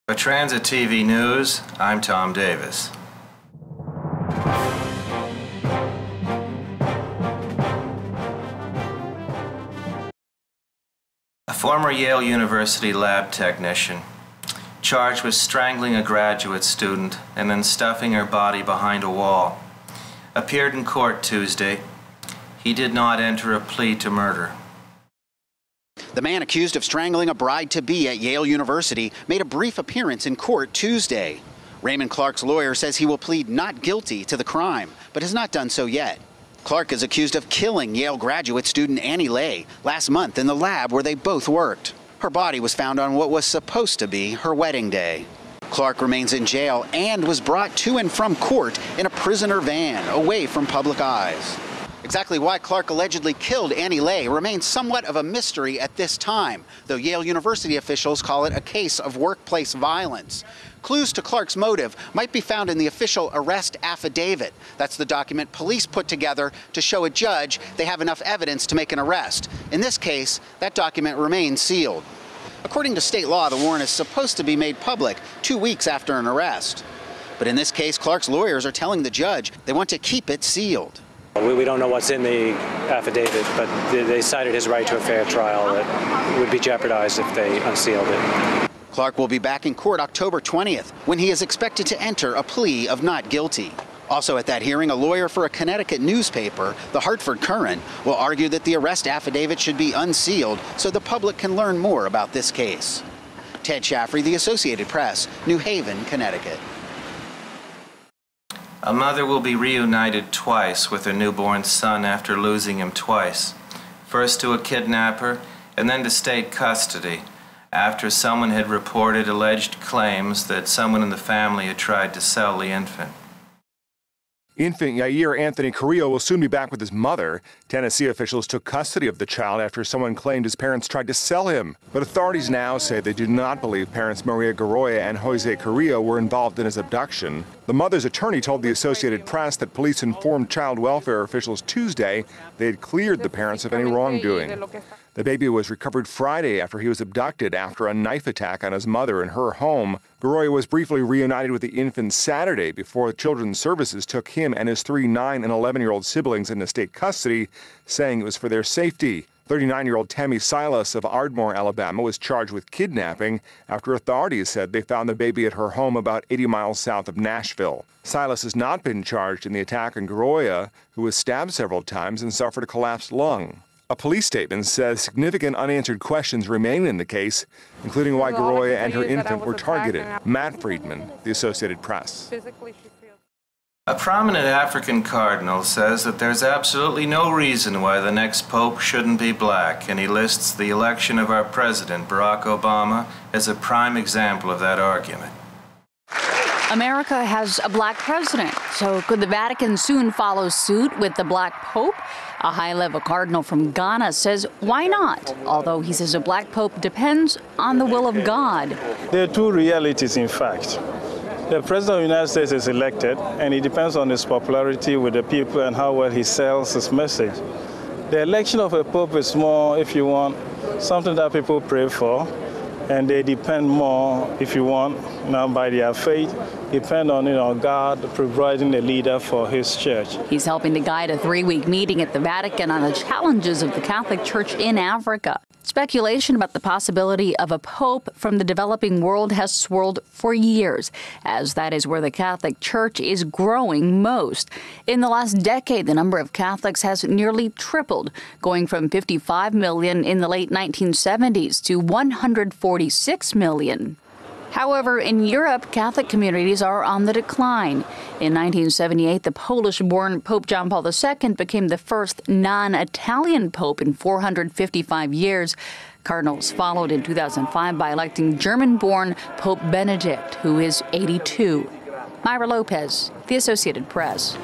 For Transit TV News, I'm Tom Davis. A former Yale University lab technician, charged with strangling a graduate student and then stuffing her body behind a wall, appeared in court Tuesday. He did not enter a plea to murder. The man accused of strangling a bride-to-be at Yale University made a brief appearance in court Tuesday. Raymond Clark's lawyer says he will plead not guilty to the crime, but has not done so yet. Clark is accused of killing Yale graduate student Annie Lay last month in the lab where they both worked. Her body was found on what was supposed to be her wedding day. Clark remains in jail and was brought to and from court in a prisoner van, away from public eyes. Exactly why Clark allegedly killed Annie Lay remains somewhat of a mystery at this time, though Yale University officials call it a case of workplace violence. Clues to Clark's motive might be found in the official arrest affidavit. That's the document police put together to show a judge they have enough evidence to make an arrest. In this case, that document remains sealed. According to state law, the warrant is supposed to be made public 2 weeks after an arrest. But in this case, Clark's lawyers are telling the judge they want to keep it sealed. We don't know what's in the affidavit, but they cited his right to a fair trial that would be jeopardized if they unsealed it. Clark will be back in court October 20th, when he is expected to enter a plea of not guilty. Also at that hearing, a lawyer for a Connecticut newspaper, the Hartford Courant, will argue that the arrest affidavit should be unsealed so the public can learn more about this case. Ted Shaffrey, The Associated Press, New Haven, Connecticut. A mother will be reunited twice with her newborn son after losing him twice. First to a kidnapper and then to state custody after someone had reported alleged claims that someone in the family had tried to sell the infant. Infant Yair Anthony Carrillo will soon be back with his mother. Tennessee officials took custody of the child after someone claimed his parents tried to sell him. But authorities now say they do not believe parents Maria Garoya and Jose Carrillo were involved in his abduction. The mother's attorney told the Associated Press that police informed child welfare officials Tuesday they had cleared the parents of any wrongdoing. The baby was recovered Friday after he was abducted after a knife attack on his mother in her home. Garoya was briefly reunited with the infant Saturday before Children's Services took him and his 3, 9, and 11-year-old siblings into state custody, saying it was for their safety. 39-year-old Tammy Silas of Ardmore, Alabama, was charged with kidnapping after authorities said they found the baby at her home about 80 miles south of Nashville. Silas has not been charged in the attack on Garoya, who was stabbed several times and suffered a collapsed lung. A police statement says significant unanswered questions remain in the case, including why Garoya and her infant were targeted. Matt Friedman, The Associated Press. A prominent African cardinal says that there's absolutely no reason why the next pope shouldn't be black, and he lists the election of our president, Barack Obama, as a prime example of that argument. America has a black president, so could the Vatican soon follow suit with the black pope? A high-level cardinal from Ghana says why not, although he says a black pope depends on the will of God. There are two realities, in fact. The president of the United States is elected, and it depends on his popularity with the people and how well he sells his message. The election of a pope is more, if you want, something that people pray for, and they depend more, if you want, now by their faith, depend on, God providing a leader for his church. He's helping to guide a 3-week meeting at the Vatican on the challenges of the Catholic Church in Africa. Speculation about the possibility of a pope from the developing world has swirled for years, as that is where the Catholic Church is growing most. In the last decade, the number of Catholics has nearly tripled, going from 55 million in the late 1970s to 146 million. However, in Europe, Catholic communities are on the decline. In 1978, the Polish-born Pope John Paul II became the first non-Italian pope in 455 years. Cardinals followed in 2005 by electing German-born Pope Benedict, who is 82. Myra Lopez, The Associated Press.